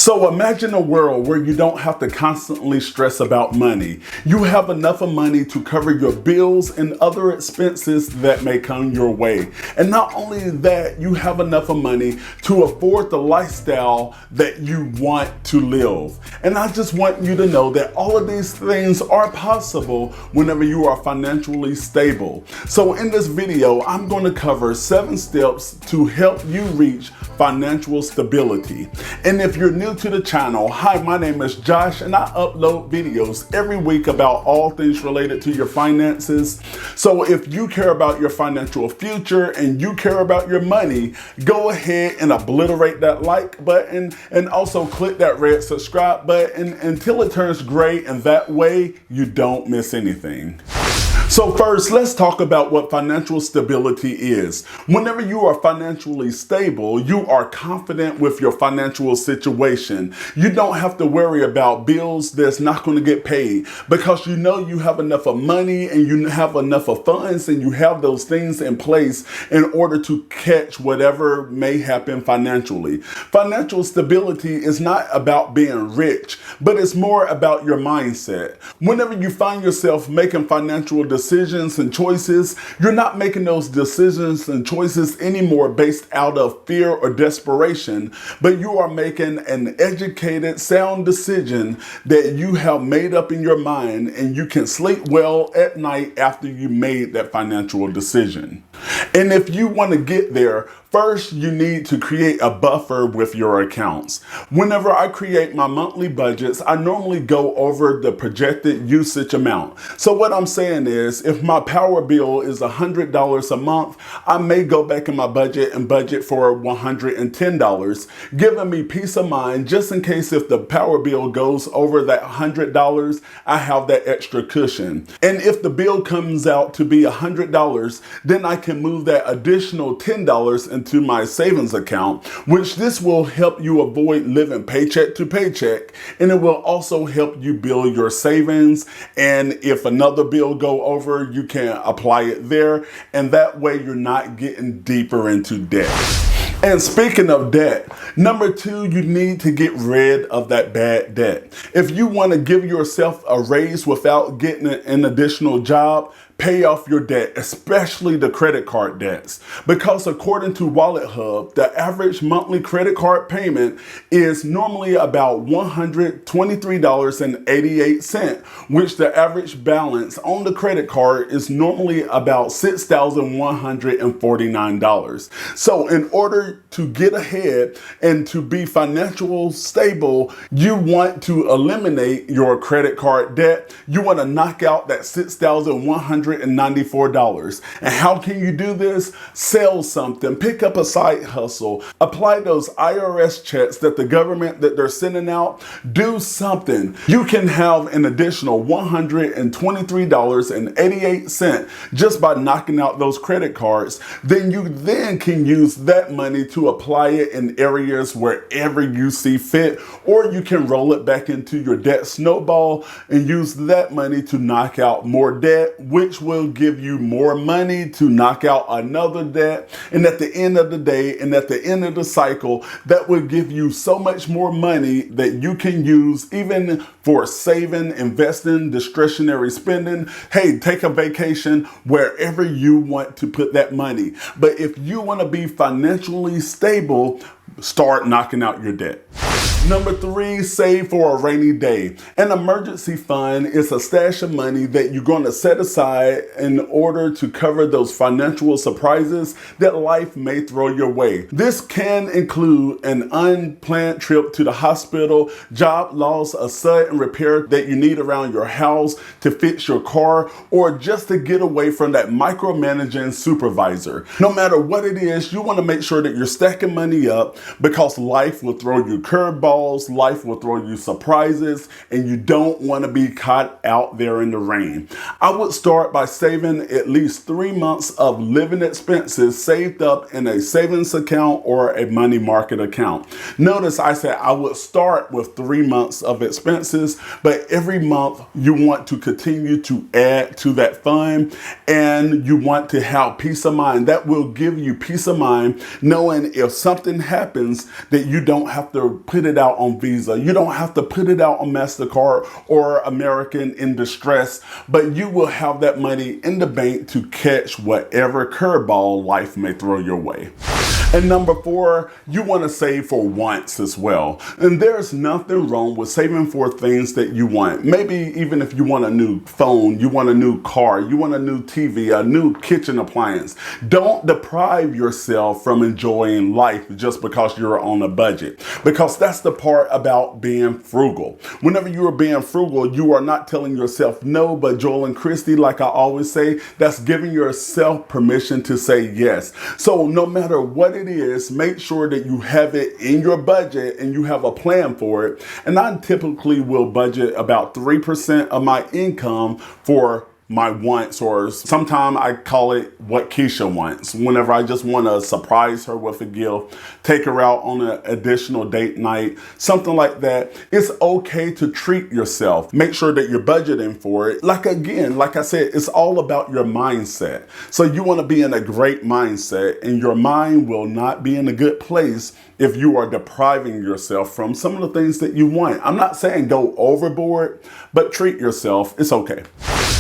So imagine a world where you don't have to constantly stress about money. You have enough of money to cover your bills and other expenses that may come your way. And not only that, you have enough of money to afford the lifestyle that you want to live. And I just want you to know that all of these things are possible whenever you are financially stable. So in this video, I'm going to cover 7 steps to help you reach financial stability. And if you're new to the channel, hi, my name is Josh and I upload videos every week about all things related to your finances. So if you care about your financial future and you care about your money, go ahead and obliterate that like button and also click that red subscribe button until it turns gray, and that way you don't miss anything. So first, let's talk about what financial stability is. Whenever you are financially stable, you are confident with your financial situation. You don't have to worry about bills that's not going to get paid because you know you have enough of money and you have enough of funds and you have those things in place in order to catch whatever may happen financially. Financial stability is not about being rich, but it's more about your mindset. Whenever you find yourself making financial decisions and choices, you're not making those decisions and choices anymore based out of fear or desperation, but you are making an educated, sound decision that you have made up in your mind, and you can sleep well at night after you made that financial decision. And if you want to get there, first, you need to create a buffer with your accounts. Whenever I create my monthly budgets, I normally go over the projected usage amount. So what I'm saying is, if my power bill is $100 a month, I may go back in my budget and budget for $110, giving me peace of mind just in case if the power bill goes over that $100, I have that extra cushion. And if the bill comes out to be $100, then I can move that additional $10 into my savings account, which this will help you avoid living paycheck to paycheck, and it will also help you build your savings. And if another bill go over, you can apply it there, and that way you're not getting deeper into debt. And speaking of debt, number 2, you need to get rid of that bad debt. If you want to give yourself a raise without getting an additional job, pay off your debt, especially the credit card debts. Because according to Wallet Hub, the average monthly credit card payment is normally about $123.88, which the average balance on the credit card is normally about $6,149. So in order to get ahead and to be financially stable, you want to eliminate your credit card debt. You want to knock out that $6,194. And how can you do this? Sell something, pick up a side hustle, apply those IRS checks that the government that they're sending out, do something. You can have an additional $123.88 just by knocking out those credit cards. Then you can use that money to apply it in areas wherever you see fit, or you can roll it back into your debt snowball and use that money to knock out more debt, which will give you more money to knock out another debt. And at the end of the day and at the end of the cycle, that will give you so much more money that you can use even for saving, investing, discretionary spending. Hey, take a vacation wherever you want to put that money. But if you want to be financially stable, start knocking out your debt. Number 3, save for a rainy day. An emergency fund is a stash of money that you're going to set aside in order to cover those financial surprises that life may throw your way. This can include an unplanned trip to the hospital, job loss, a sudden repair that you need around your house to fix your car, or just to get away from that micromanaging supervisor. No matter what it is, you want to make sure that you're stacking money up because life will throw you curveballs. Life will throw you surprises, and you don't want to be caught out there in the rain. I would start by saving at least 3 months of living expenses saved up in a savings account or a money market account. Notice I said I would start with 3 months of expenses, but every month you want to continue to add to that fund, and you want to have peace of mind. That will give you peace of mind knowing if something happens that you don't have to put it out on Visa. You don't have to put it out on MasterCard or American in Distress, but you will have that money in the bank to catch whatever curveball life may throw your way. And number 4, you want to save for wants as well. And there's nothing wrong with saving for things that you want. Maybe even if you want a new phone, you want a new car, you want a new TV, a new kitchen appliance. Don't deprive yourself from enjoying life just because you're on a budget. Because that's the part about being frugal. Whenever you are being frugal, you are not telling yourself no, but Joel and Christy, like I always say, that's giving yourself permission to say yes. So no matter what it is, make sure that you have it in your budget and you have a plan for it. And I typically will budget about 3% of my income for my wants, or sometimes I call it what Keisha wants. Whenever I just want to surprise her with a gift, take her out on an additional date night, something like that. It's okay to treat yourself. Make sure that you're budgeting for it. Like I said, it's all about your mindset. So you want to be in a great mindset, and your mind will not be in a good place if you are depriving yourself from some of the things that you want. I'm not saying go overboard, but treat yourself. It's okay.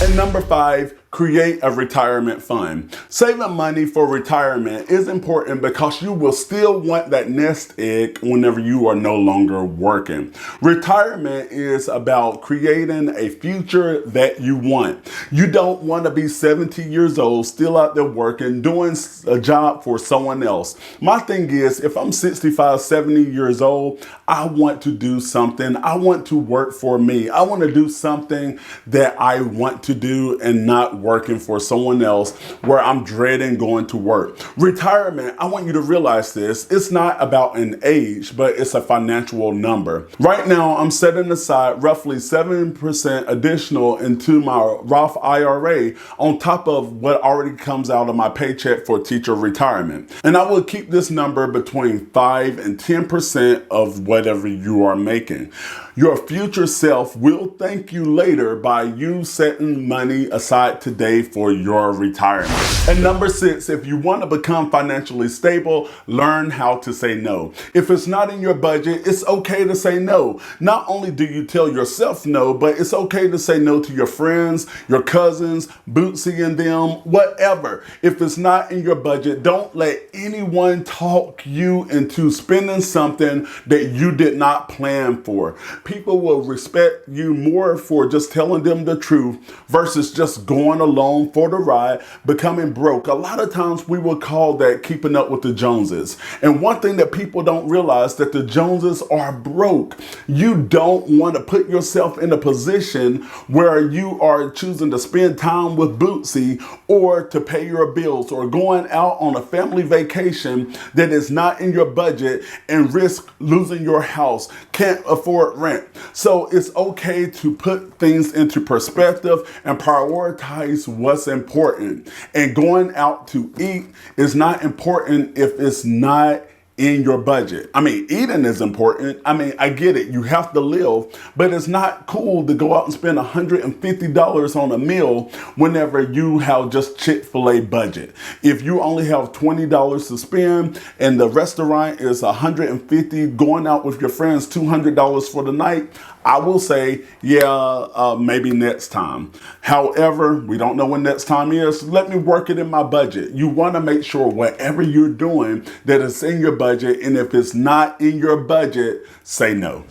And number 5, create a retirement fund. Saving money for retirement is important because you will still want that nest egg whenever you are no longer working. Retirement is about creating a future that you want. You don't want to be 70 years old, still out there working, doing a job for someone else. My thing is, if I'm 65, 70 years old, I want to do something. I want to work for me. I want to do something that I want to do and not working for someone else where I'm dreading going to work. Retirement, I want you to realize this, it's not about an age, but it's a financial number. Right now, I'm setting aside roughly 7% additional into my Roth IRA on top of what already comes out of my paycheck for teacher retirement. And I will keep this number between 5 and 10% of whatever you are making. Your future self will thank you later by you setting money aside today for your retirement. And number 6, if you want to become financially stable, learn how to say no. If it's not in your budget, it's okay to say no. Not only do you tell yourself no, but it's okay to say no to your friends, your cousins, Bootsy and them, whatever. If it's not in your budget, don't let anyone talk you into spending something that you did not plan for. People will respect you more for just telling them the truth versus just going along for the ride, becoming broke. A lot of times we will call that keeping up with the Joneses. And one thing that people don't realize, that the Joneses are broke. You don't want to put yourself in a position where you are choosing to spend time with Bootsy or to pay your bills or going out on a family vacation that is not in your budget and risk losing your house, can't afford rent. So it's okay to put things into perspective and prioritize what's important. And going out to eat is not important if it's not in your budget. I mean, eating is important. I mean, I get it. You have to live, but it's not cool to go out and spend $150 on a meal whenever you have just Chick-fil-A budget. If you only have $20 to spend and the restaurant is $150, going out with your friends $200 for the night, I will say, maybe next time. However, we don't know when next time is. Let me work it in my budget. You want to make sure whatever you're doing that it's in your budget, and if it's not in your budget, say no.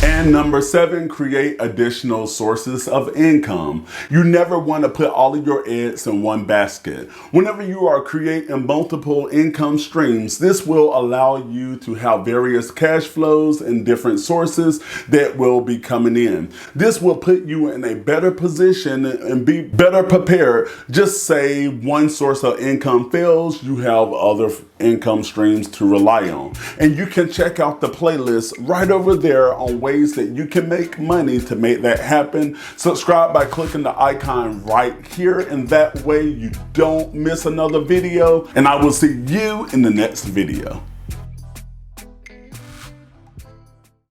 And number 7, create additional sources of income. You never want to put all of your eggs in one basket. Whenever you are creating multiple income streams, this will allow you to have various cash flows and different sources that will be coming in. This will put you in a better position and be better prepared. Just say one source of income fails, you have other income streams to rely on. And you can check out the playlist right over there on ways that you can make money to make that happen. Subscribe by clicking the icon right here, and that way you don't miss another video. And I will see you in the next video.